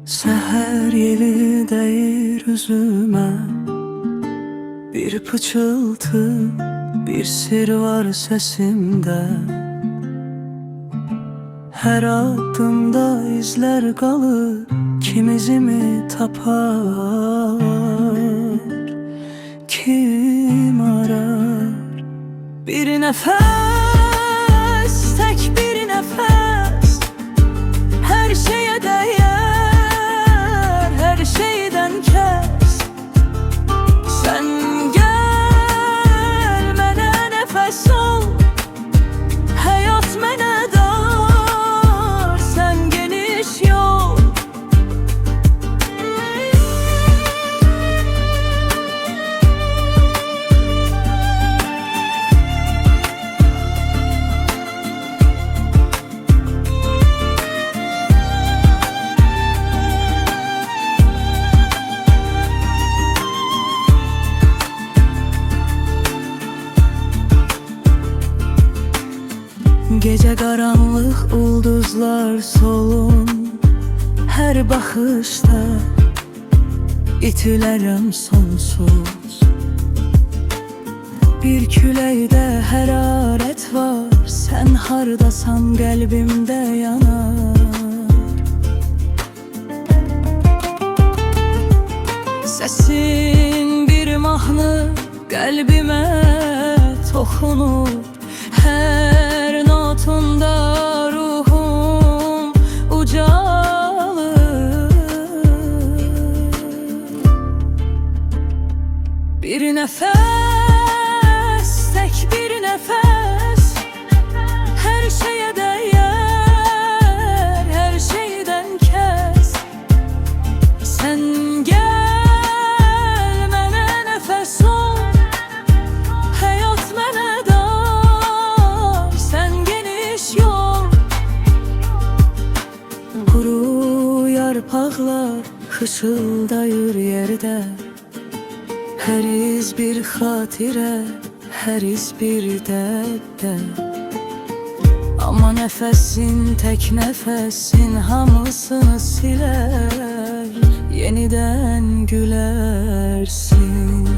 Seher yeli değir üzüme, bir pıçıltı, bir sir var sesimde. Her adımda izler kalır, kim izimi tapar, kim arar. Bir nefes, tek bir nefes, her şeye değer, her şeyden kes. Sen gel mənə nefes ol, hayat mənə dar, sen geniş yol. Gece karanlık, ulduzlar solun, her bakışta itilərəm sonsuz. Bir küləkdə hərarət var, sen hardasan qəlbimdə yanar. Səsin bir mahnı qəlbimə toxunur, her notunda ruhum ucalır. Bir nefes, tek bir nefes, her şeye değer, her şeyden kes. Sen gel mənə nefes ol, hayat mənə dar, sen geniş yol. Kuru yarpaqlar xışıldayır yerdə, her iz bir xatirə, her iz bir dərddə. Ama nefesin, tek nefesin hamısını siler, yeniden gülersin.